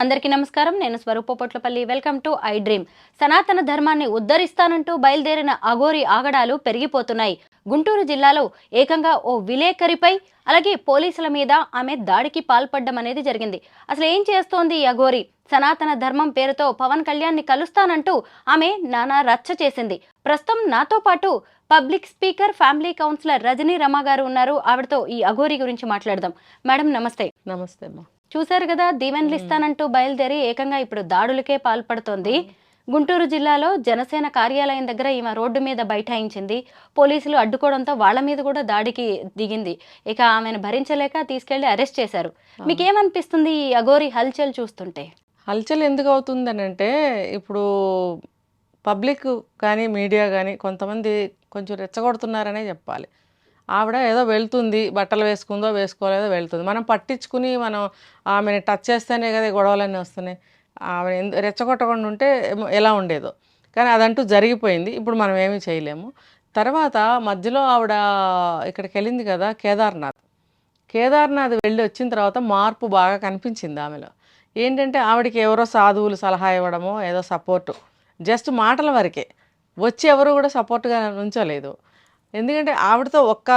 అందరికీ నమస్కారం. నేను Swarupapotlapalli. Welcome to I dream. సనాతన ధర్మాన్ని ఉద్ధరిస్తానంటూ బయలుదేరిన అఘోరి ఆగడాలు పెరిగిపోతున్నాయి. గుంటూరు జిల్లాలో ఏకంగా ఓ విలేకరిపై అలాగే పోలీసుల మీద ఆమె దాడికి పాల్పడడం అనేది జరిగింది. అసలు ఏం చేస్తోంది ఈ అఘోరి? సనాతన ధర్మం పేరుతో పవన్ కళ్యాణ్ని కలుస్తానంటూ ఆమె నానా రచ్చ చేసింది. ప్రస్తుతం నాతో పాటు public speaker, family counsellor Rajani Rama garu ఉన్నారు. ఆవిడతో ఈ అఘోరి గురించి మాట్లాడదాం. మేడం నమస్తే. నమస్తే అమ్మా. చూశారు కదా, దీవెనలు ఇస్తానంటూ బయలుదేరి ఏకంగా ఇప్పుడు దాడులకే పాల్పడుతోంది. గుంటూరు జిల్లాలో జనసేన కార్యాలయం దగ్గర ఈమె రోడ్డు మీద బైఠాయించింది. పోలీసులు అడ్డుకోవడంతో వాళ్ళ మీద కూడా దాడికి దిగింది. ఇక ఆమెను భరించలేక తీసుకెళ్లి అరెస్ట్ చేశారు. మీకేమనిపిస్తుంది ఈ అఘోరి హల్చల్ చూస్తుంటే? హల్చల్ ఎందుకు అవుతుందని అంటే, ఇప్పుడు పబ్లిక్ కానీ మీడియా కానీ కొంతమంది కొంచెం రెచ్చగొడుతున్నారనే చెప్పాలి. ఆవిడ ఏదో వెళ్తుంది, బట్టలు వేసుకుందో వేసుకోలేదో వెళ్తుంది, మనం పట్టించుకుని మనం ఆమెను టచ్ చేస్తేనే కదా గొడవలన్నీ వస్తున్నాయి. ఆమె రెచ్చగొట్టకుండా ఉంటే ఎలా ఉండేదో, కానీ అదంటూ జరిగిపోయింది. ఇప్పుడు మనం ఏమీ చేయలేము. తర్వాత మధ్యలో ఆవిడ ఇక్కడికి వెళ్ళింది కదా, కేదార్నాథ్ వెళ్ళి వచ్చిన తర్వాత మార్పు బాగా కనిపించింది ఆమెలో. ఏంటంటే ఆవిడకి ఎవరో సాధువులు సలహా ఇవ్వడమో ఏదో సపోర్టు, జస్ట్ మాటల వరకే, వచ్చి ఎవరు కూడా సపోర్ట్గా నుంచోలేదు. ఎందుకంటే ఆవిడతో ఒక్క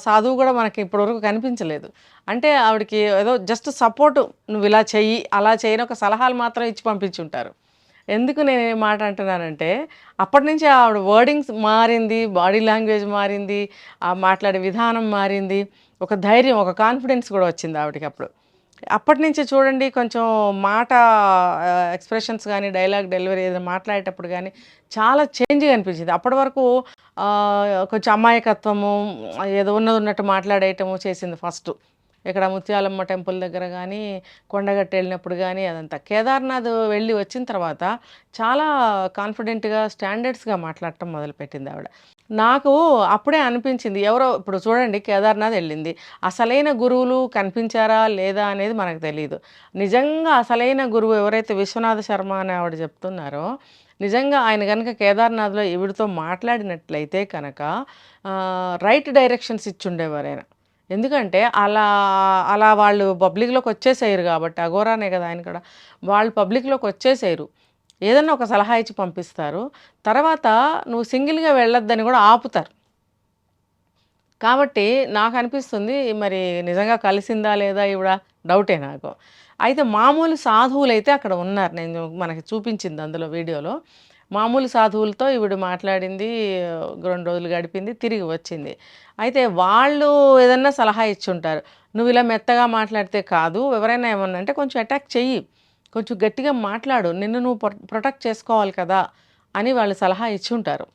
సాధువు కూడా మనకి ఇప్పటివరకు కనిపించలేదు. అంటే ఆవిడకి ఏదో జస్ట్ సపోర్టు, నువ్వు ఇలా చెయ్యి అలా చేయని ఒక సలహాలు మాత్రం ఇచ్చి పంపించుంటారు. ఎందుకు నేను ఏ మాట అంటున్నానంటే, అప్పటి నుంచి ఆవిడ వర్డింగ్స్ మారింది, బాడీ లాంగ్వేజ్ మారింది, ఆ మాట్లాడే విధానం మారింది, ఒక ధైర్యం, ఒక కాన్ఫిడెన్స్ కూడా వచ్చింది ఆవిడకి. అప్పటి నుంచి చూడండి, కొంచెం మాట ఎక్స్ప్రెషన్స్ కానీ, డైలాగ్ డెలివరీ ఏదైనా మాట్లాడేటప్పుడు కానీ చాలా చేంజ్గా అనిపించింది. అప్పటి వరకు కొంచెం అమాయకత్వము, ఏదో ఉన్నట్టు మాట్లాడేయటము చేసింది ఫస్ట్. ఇక్కడ ముత్యాలమ్మ టెంపుల్ దగ్గర కానీ, కొండగట్టు వెళ్ళినప్పుడు కానీ, అదంతా. కేదార్నాథ్ వెళ్ళి వచ్చిన తర్వాత చాలా కాన్ఫిడెంట్గా, స్టాండర్డ్స్గా మాట్లాడటం మొదలుపెట్టింది ఆవిడ. నాకు అప్పుడే అనిపించింది, ఎవరో ఇప్పుడు చూడండి, కేదార్నాథ్ వెళ్ళింది, అసలైన గురువులు కనిపించారా లేదా అనేది మనకు తెలియదు. నిజంగా అసలైన గురువు ఎవరైతే విశ్వనాథ శర్మ అని ఆవిడ చెప్తున్నారో, నిజంగా ఆయన కనుక కేదార్నాథ్లో ఈవిడితో మాట్లాడినట్లయితే కనుక రైట్ డైరెక్షన్స్ ఇచ్చుండేవారు ఆయన. ఎందుకంటే అలా వాళ్ళు పబ్లిక్లోకి వచ్చేసేయరు కాబట్టి, అఘోరానే కదా ఆయన కూడా, వాళ్ళు పబ్లిక్లోకి వచ్చేసేయరు. ఏదన్నా ఒక సలహా ఇచ్చి పంపిస్తారు, తర్వాత నువ్వు సింగిల్గా వెళ్ళొద్దని కూడా ఆపుతారు. కాబట్టి నాకు అనిపిస్తుంది, మరి నిజంగా కలిసిందా లేదా ఈవిడ డౌటే నాకు. అయితే మామూలు సాధువులు అయితే అక్కడ ఉన్నారు, నేను మనకి చూపించింది అందులో వీడియోలో. మామూలు సాధువులతో ఈవిడ మాట్లాడింది, 2 రోజులు గడిపింది, తిరిగి వచ్చింది. అయితే వాళ్ళు ఏదన్నా సలహా ఇచ్చుంటారు, నువ్వు ఇలా మెత్తగా మాట్లాడితే కాదు, ఎవరైనా ఏమన్నా అంటే కొంచెం అటాక్ చెయ్యి, కొంచెం గట్టిగా మాట్లాడు, నిన్ను నువ్వు ప్రొటెక్ట్ చేసుకోవాలి కదా అని వాళ్ళు సలహా ఇచ్చి ఉంటారు.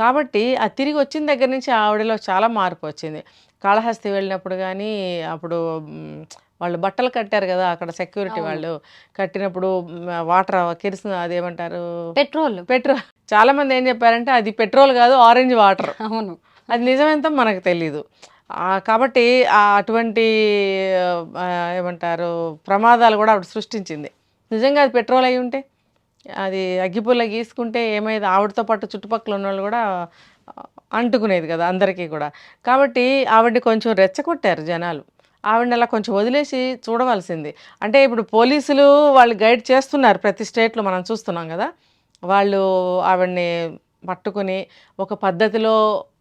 కాబట్టి ఆ తిరిగి వచ్చిన దగ్గర నుంచి ఆవిడలో చాలా మార్పు వచ్చింది. కాళహస్తి వెళ్ళినప్పుడు కానీ, అప్పుడు వాళ్ళు బట్టలు కట్టారు కదా అక్కడ, సెక్యూరిటీ వాళ్ళు కట్టినప్పుడు వాటర్ కిరసన, అదేమంటారు, పెట్రోల్. చాలామంది ఏం చెప్పారంటే అది పెట్రోల్ కాదు, ఆరెంజ్ వాటర్. అవును, అది నిజమెంతో మనకు తెలీదు. కాబట్టి అటువంటి ఏమంటారు ప్రమాదాలు కూడా ఆవిడ సృష్టించింది. నిజంగా అది పెట్రోల్ అయి ఉంటే, అది అగ్గిపుల్ల గీసుకుంటే ఏమైంది, ఆవిడతో పాటు చుట్టుపక్కల ఉన్న వాళ్ళు కూడా అంటుకునేది కదా అందరికీ కూడా. కాబట్టి ఆవిడని కొంచెం రెచ్చగొట్టారు జనాలు. ఆవిడని అలా కొంచెం వదిలేసి చూడవలసింది. అంటే ఇప్పుడు పోలీసులు వాళ్ళు గైడ్ చేస్తున్నారు, ప్రతి స్టేట్లో మనం చూస్తున్నాం కదా, వాళ్ళు ఆవిడని పట్టుకుని ఒక పద్ధతిలో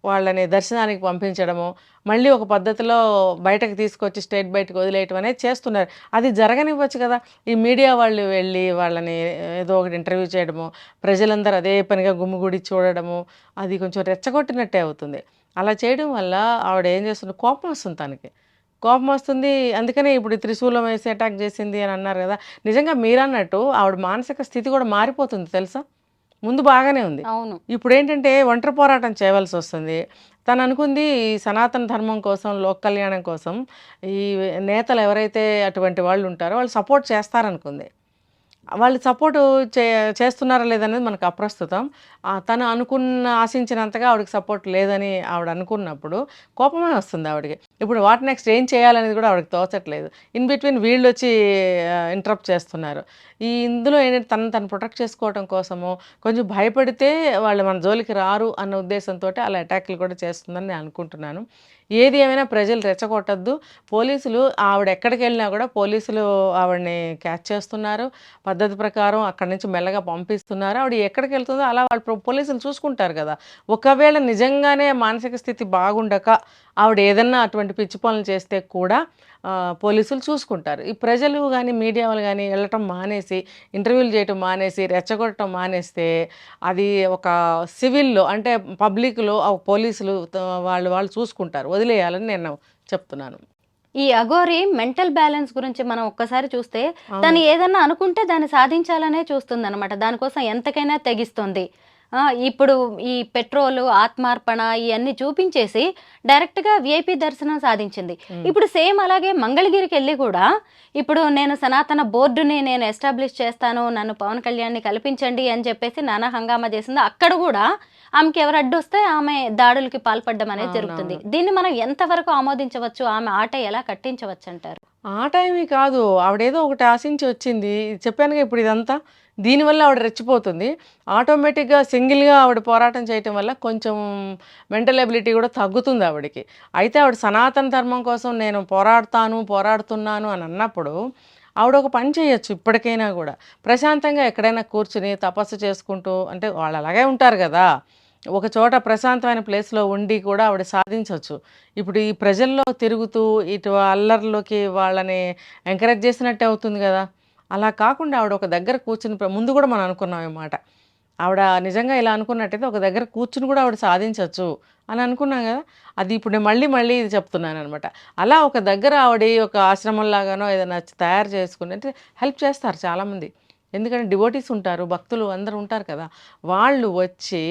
వాళ్ళని దర్శనానికి పంపించడము, మళ్ళీ ఒక పద్ధతిలో బయటకు తీసుకొచ్చి స్టేట్ బయటకు వదిలేయటం అనేది చేస్తున్నారు. అది జరగనివ్వచ్చు కదా. ఈ మీడియా వాళ్ళు వెళ్ళి వాళ్ళని ఏదో ఒకటి ఇంటర్వ్యూ చేయడము, ప్రజలందరూ అదే పనిగా గుమ్మిగూడి చూడడము, అది కొంచెం రెచ్చగొట్టినట్టే అవుతుంది. అలా చేయడం వల్ల ఆవిడ ఏం చేస్తుంది, కోపం వస్తుంది, తనకి కోపం వస్తుంది. అందుకనే ఇప్పుడు త్రిశూలం వేసి అటాక్ చేసింది అని అన్నారు కదా. నిజంగా మీరన్నట్టు ఆవిడ మానసిక స్థితి కూడా మారిపోతుంది తెలుసా. ముందు బాగానే ఉంది, ఇప్పుడు ఏంటంటే ఒంటరి పోరాటం చేయవలసి వస్తుంది. తను అనుకుంది ఈ సనాతన ధర్మం కోసం, లోక కళ్యాణం కోసం ఈ నేతలు ఎవరైతే అటువంటి వాళ్ళు ఉంటారో వాళ్ళు సపోర్ట్ చేస్తారనుకుంది. వాళ్ళు సపోర్టు చేస్తున్నారా లేదనేది మనకు అప్రస్తుతం. తను ఆశించినంతగా ఆవిడకి సపోర్ట్ లేదని ఆవిడ అనుకున్నప్పుడు కోపమే వస్తుంది ఆవిడకి. ఇప్పుడు వాట్ నెక్స్ట్ ఏం చేయాలనేది కూడా ఆవిడకి తోచట్లేదు. ఇన్ బిట్వీన్ వీళ్ళు వచ్చి ఇంటరప్ట్ చేస్తున్నారు. ఇందులో ఏంటంటే తను ప్రొటెక్ట్ చేసుకోవడం కోసము కొంచెం భయపడితే వాళ్ళు మన జోలికి రారు అన్న ఉద్దేశంతో అలా అటాక్లు కూడా చేస్తుందని నేను అనుకుంటున్నాను. ఏది ఏమైనా ప్రజలు రెచ్చగొట్టద్దు. పోలీసులు ఆవిడ ఎక్కడికి వెళ్ళినా కూడా పోలీసులు ఆవిడని క్యాచ్ చేస్తున్నారు. పద్ధతి ప్రకారం అక్కడి నుంచి మెల్లగా పంపిస్తున్నారు. ఆవిడ ఎక్కడికి వెళ్తుందో అలా వాళ్ళు పోలీసులు చూసుకుంటారు కదా. ఒకవేళ నిజంగానే మానసిక స్థితి బాగుండక ఆవిడ ఏదన్నా అటువంటి పిచ్చి పనులు చేస్తే కూడా పోలీసులు చూసుకుంటారు. ఈ ప్రజలు కానీ మీడియా వాళ్ళు కానీ వెళ్ళటం మానేసి, ఇంటర్వ్యూలు చేయటం మానేసి, రెచ్చగొట్టడం మానేస్తే అది ఒక సివిల్లో అంటే పబ్లిక్లో పోలీసులు వాళ్ళు చూసుకుంటారు. వదిలేయాలని నేను చెప్తున్నాను. ఈ అఘోరి మెంటల్ బ్యాలెన్స్ గురించి మనం ఒక్కసారి చూస్తే తను అవును. ఏదన్నా అనుకుంటే దాన్ని సాధించాలనే చూస్తుందన్నమాట. దానికోసం ఎంతకైనా తెగిస్తుంది. ఇప్పుడు ఈ పెట్రోలు, ఆత్మార్పణ ఇయన్నీ చూపించేసి డైరెక్ట్‌గా వీఐపీ దర్శనం సాధించింది. ఉమ్. ఇప్పుడు సేమ్ అలాగే మంగళగిరికెళ్ళి కూడా ఇప్పుడు నేను సనాతన బోర్డుని నేను ఎస్టాబ్లిష్ చేస్తాను, నన్ను పవన్ కళ్యాణ్‌ని కల్పించండి అని చెప్పేసి నానా హంగామా చేసింది. అక్కడ కూడా ఆమెకి ఎవరు అడ్డొస్తే ఆమె దాడులకి పాల్పడడం అనేది జరుగుతుంది. అవునవును. దీన్ని మనం ఎంతవరకు ఆమోదించవచ్చు? ఆమె ఆట ఎలా కట్టించవచ్చంటారు? ఆ టైమే కాదు. ఆవిడేదో ఒకటి ఆశించి వచ్చింది. చెప్పానుగా ఇప్పుడు ఇదంతా. దీనివల్ల ఆవిడ రెచ్చిపోతుంది. ఆటోమేటిక్‌గా సింగిల్‌గా ఆవిడ పోరాటం చేయటం వల్ల కొంచెం మెంటల్ ఎబిలిటీ కూడా తగ్గుతుంది ఆవిడకి. అయితే ఆవిడ సనాతన ధర్మం కోసం నేను పోరాడుతున్నాను అని అన్నప్పుడు ఆవిడ ఒక పని చేయొచ్చు ఇప్పటికైనా కూడా. ప్రశాంతంగా ఎక్కడైనా కూర్చుని తపస్సు చేసుకుంటూ అంటే వాళ్ళు అలాగే ఉంటారు కదా. ఒక చోట ప్రశాంతమైన ప్లేస్‌లో ఉండి కూడా ఆవిడ సాధించొచ్చు. ఇప్పుడు ఈ ప్రజల్లో తిరుగుతూ ఇటు అల్లర్లకి వాళ్ళని ఎంకరేజ్ చేసినట్టే అవుతుంది గదా. అలా కాకుండా ఆవిడ ఒక దగ్గర కూర్చుని ముందు కూడా మనం అనుకున్నాం ఈ మాట. ఆవిడ నిజంగా ఇలా అనుకున్నట్టయితే ఒక దగ్గర కూర్చుని కూడా ఆవిడ సాధించొచ్చు అని అనుకున్నాం గదా. అది ఇప్పుడు నేను మళ్ళీ ఇది చెప్తున్నాననమాట. అలా ఒక దగ్గర ఆవిడ ఒక ఆశ్రమంలాగానో ఏదైనా తయారు చేసుకుని అంటే హెల్ప్ చేస్తారు చాలామంది. ఎందుకంటే డివోటీస్ ఉంటారు, భక్తులు అందరూ ఉంటారు కదా. వాళ్ళు వచ్చి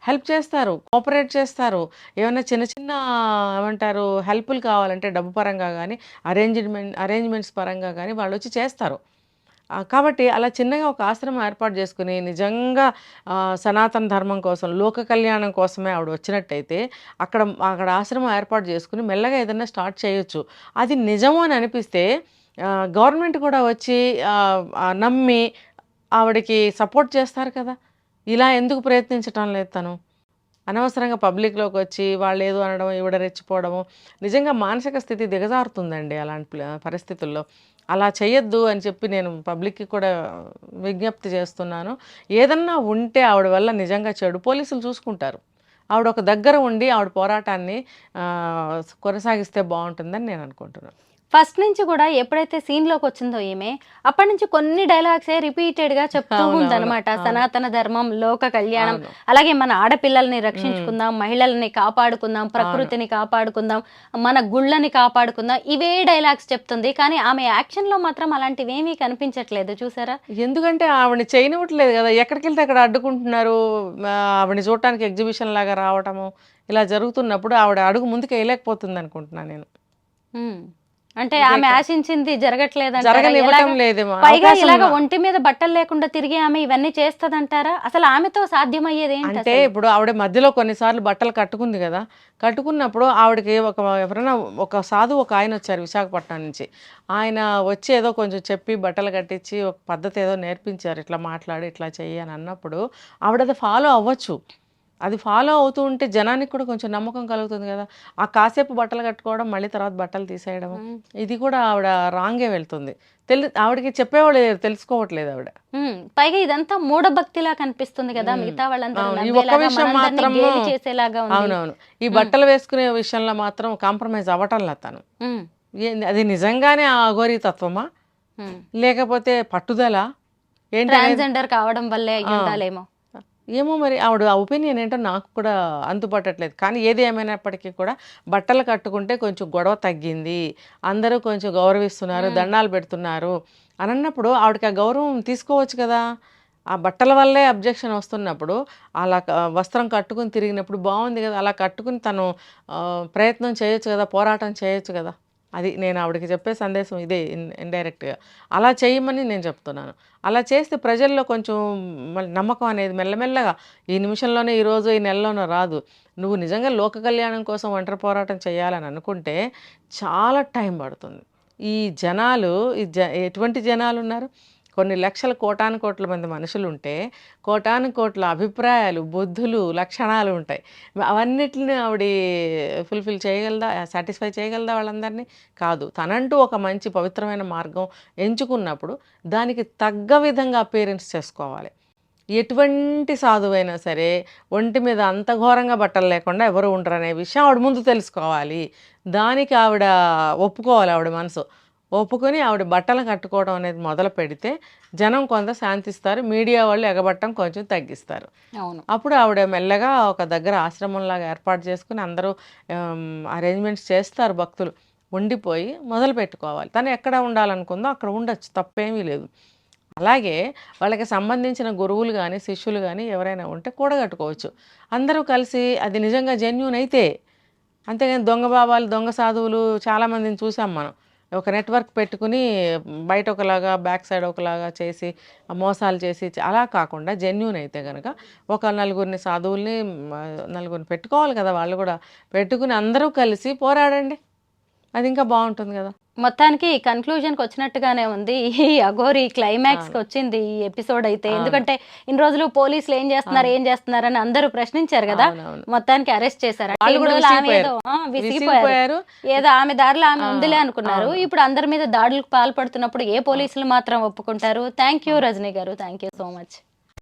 హెల్ప్ చేస్తారు, కోఆపరేట్ చేస్తారు. ఏమైనా చిన్న చిన్న ఏమంటారు హెల్ప్‌లు కావాలంటే డబ్బు పరంగా గానీ, అరేంజ్‌మెంట్స్ పరంగా గానీ వాళ్ళొచ్చి చేస్తారు. కాబట్టి అలా చిన్నగా ఒక ఆశ్రమం ఏర్పాటు చేసుకుని నిజంగా సనాతన ధర్మం కోసం, లోక కళ్యాణం కోసమే ఆవిడ వచ్చినట్టయితే అక్కడ అక్కడ ఆశ్రమం ఏర్పాటు చేసుకుని మెల్లగా ఏదన్నా స్టార్ట్ చేయొచ్చు. అది నిజము అని అనిపిస్తే గవర్నమెంట్ కూడా వచ్చి నమ్మి ఆవిడకి సపోర్ట్ చేస్తారు కదా. ఇలా ఎందుకు ప్రయత్నించటం లేదు తను? అనవసరంగా పబ్లిక్‌లోకి వచ్చి వాళ్ళేదో అనడం, ఈవిడ రెచ్చిపోవడము, నిజంగా మానసిక స్థితి దిగజారుతుందండి అలాంటి పరిస్థితుల్లో. అలా చేయొద్దు అని చెప్పి నేను పబ్లిక్‌కి కూడా విజ్ఞప్తి చేస్తున్నాను. ఏదన్నా ఉంటే ఆవిడ వల్ల నిజంగా చెడు పోలీసులు చూసుకుంటారు. ఆవిడ ఒక దగ్గర ఉండి ఆవిడ పోరాటాన్ని కొనసాగిస్తే బావుంటుందని నేను అనుకుంటున్నాను. ఫస్ట్ నుంచి కూడా ఎప్పుడైతే సీన్‌లోకి వచ్చిందో ఈమె, అప్పటి నుంచి కొన్ని డైలాగ్సే రిపీటెడ్‌గా చెప్తూ అవునవును. ఉందన్నమాట. అవును. సనాతన ధర్మం, లోక కళ్యాణం, అవును. అలాగే మన ఆడపిల్లల్ని హ్మ్. రక్షించుకుందాం, మహిళల్ని కాపాడుకుందాం, అవును. ప్రకృతిని కాపాడుకుందాం, మన గుళ్ళని కాపాడుకుందాం, ఇవే డైలాగ్స్ చెప్తుంది. కానీ ఆమె యాక్షన్‌లో మాత్రం అలాంటివేమీ కనిపించట్లేదు చూసారా? ఎందుకంటే ఆవిడని చేయనివ్వట్లేదు కదా. ఎక్కడికెళ్తే అక్కడ అడ్డుకుంటున్నారు. ఆవిడని చూడటానికి ఎగ్జిబిషన్ లాగా రావటము, ఇలా జరుగుతున్నప్పుడు ఆవిడ అడుగు ముందుకేయలేకపోతుందనుకుంటున్నాను నేను. హ్మ్. అంటే ఇదే ఆమె ఆశించింది జరగట్లేదంటారా? జరగనివ్వటం ఎలాగా? లేదేమో. పైగా అవకాశం ఇలాగ ఒంటి మీద బట్టలు లేకుండా తిరిగి ఆమె ఇవన్నీ చేస్తదంటారా? అసలు ఆమెతో సాధ్యమయ్యేదేంటి అంటే అసలు? ఇప్పుడు ఆవిడ మధ్యలో కొన్నిసార్లు బట్టలు కట్టుకుంది కదా. కట్టుకున్నప్పుడు ఆవిడకి ఎవరైనా ఒక సాధువు ఒక ఆయనొచ్చారు విశాఖపట్నం నుంచి. ఆయన వచ్చి ఏదో కొంచెం చెప్పి బట్టలు కట్టించి ఒక పద్ధతి ఏదో నేర్పించారు. ఇట్లా మాట్లాడు, ఇట్లా చెయ్యి అని అన్నప్పుడు ఆవిడది ఫాలో అవ్వచ్చు. అది ఫాలో అవుతూ ఉంటే జనానికి కూడా కొంచెం నమ్మకం కలుగుతుంది కదా. ఆ కాసేపు బట్టలు కట్టుకోవడం, మళ్ళీ తర్వాత బట్టలు తీసేయడము, హ్మ్. ఇది కూడా ఆవిడ రాంగే వెళ్తుంది. ఆవిడకి చెప్పేవాళ్ళు లేరు, తెలుసుకోవట్లేదు ఆవిడ. పైగా ఇదంతా మూఢభక్తిలా కనిపిస్తుంది కదా! హ్మ్. మిగతా వాళ్ళందరూ అవును. ఈ ఒక్క నవ్వేలాగా, విషయం మనందరిని మాత్రము గేలి చేసేలాగా ఉంది. అవునవును. ఈ హ్మ్. బట్టలు వేసుకునే విషయంలో మాత్రం కాంప్రమైజ్ అవ్వటంలా తను. హ్మ్. అది నిజంగానే ఆ అఘోరీ తత్వమా? హ్మ్. లేకపోతే పట్టుదలా? ఏంటనేది ట్రాన్స్‌జెండర్ కావడం వల్లే ఆ! అయ్యుండాలేమో. ఏమో మరి ఆవిడ ఒపీనియన్ ఏంటో నాకు కూడా అంతుపట్టట్లేదు. కానీ ఏది ఏమైనప్పటికీ కూడా బట్టలు కట్టుకుంటే కొంచెం గొడవ తగ్గింది. అందరూ కొంచెం గౌరవిస్తున్నారు, హ్మ్. దండాలు పెడుతున్నారు అనన్నప్పుడు ఆవిడకి ఆ గౌరవం తీసుకోవచ్చు కదా. ఆ బట్టల వల్లే అబ్జెక్షన్ వస్తున్నప్పుడు అలా వస్త్రం కట్టుకుని తిరిగినప్పుడు బావుంది కదా. అలా కట్టుకుని తను ప్రయత్నం చేయొచ్చు కదా, పోరాటం చేయొచ్చు కదా. అది నేను ఆవిడకి చెప్పే సందేశం ఇదే ఇండైరెక్ట్‌గా. అలా చేయమని నేను చెప్తున్నాను. అలా చేస్తే ప్రజల్లో కొంచెం మళ్ళీ నమ్మకం అనేది మెల్లమెల్లగా ఈ నిమిషంలోనే, ఈరోజు, ఈ నెలలోనో రాదు. నువ్వు నిజంగా లోక కళ్యాణం కోసం ఒంటరి పోరాటం చేయాలని అనుకుంటే చాలా టైం పడుతుంది. ఈ జనాలు ఎటువంటి జనాలున్నారు? కొన్ని లక్షల కోటాను కోట్ల మంది మనుషులు ఉంటే కోటాను కోట్ల అభిప్రాయాలు, బుద్ధులు, లక్షణాలు ఉంటాయి. అవన్నిటిని ఆవిడ ఫుల్ఫిల్ చేయగలదా, సాటిస్ఫై చేయగలదా వాళ్ళందరినీ? కాదు. తనంటూ ఒక మంచి పవిత్రమైన మార్గం ఎంచుకున్నప్పుడు దానికి తగ్గ విధంగా అపీరెన్స్ చేసుకోవాలి. ఎటువంటి సాధువైనా సరే ఒంటి మీద అంత ఘోరంగా బట్టలు లేకుండా ఎవరు ఉండరనే విషయం ఆవిడ ముందు తెలుసుకోవాలి. దానికి ఆవిడ ఒప్పుకోవాలి. ఆవిడ మనసు ఒప్పుకొని ఆవిడ బట్టలు కట్టుకోవడం అనేది మొదలు పెడితే జనం కొంత శాంతిస్తారు. మీడియా వాళ్ళు ఎగబట్టడం కొంచెం తగ్గిస్తారు. అవును. అప్పుడు ఆవిడ మెల్లగా ఒక దగ్గర ఆశ్రమంలాగా ఏర్పాటు చేసుకుని అందరూ అరేంజ్మెంట్స్ చేస్తారు. భక్తులు ఉండిపోయి మొదలు పెట్టుకోవాలి. తను ఎక్కడ ఉండాలనుకుందో అక్కడ ఉండొచ్చు, తప్పేమీ లేదు. అలాగే వాళ్ళకి సంబంధించిన గురువులు కానీ శిష్యులు కానీ ఎవరైనా ఉంటే కూడగట్టుకోవచ్చు. అందరూ కలిసి అది నిజంగా జెన్యూన్ అయితే. అంతేగాని దొంగ బాబాలు, దొంగ సాధువులు చాలామందిని చూసాం మనం. ఒక నెట్వర్క్ పెట్టుకుని బయట ఒకలాగా బ్యాక్ సైడ్ ఒకలాగా చేసి మోసాలు చేసి అలా కాకుండా జెన్యూన్ అయితే కనుక ఒక నలుగురిని సాధువుల్ని నలుగురిని పెట్టుకోవాలి కదా. వాళ్ళు కూడా పెట్టుకుని అందరూ కలిసి పోరాడండి. అది ఇంకా బాగుంటుంది కదా. మొత్తానికి కన్క్లూజన్కి వచ్చినట్టుగానే ఉంది. ఈ అఘోరి క్లైమాక్స్కి వచ్చింది ఈ ఎపిసోడ్ అయితే. ఎందుకంటే ఇన్ని రోజులు పోలీసులు ఏం చేస్తున్నారు అని అందరూ ప్రశ్నించారు కదా. మొత్తానికి అరెస్ట్ చేశారు. విసిగిపోయారు. ఏదో ఆమె దారిలో ఆమె ఉందిలే అనుకున్నారు. ఇప్పుడు అందరి మీద దాడులకు పాల్పడుతున్నప్పుడు ఏ పోలీసులు మాత్రం ఒప్పుకుంటారు? థ్యాంక్ యూ రజనీ గారు, థ్యాంక్ యూ సో మచ్.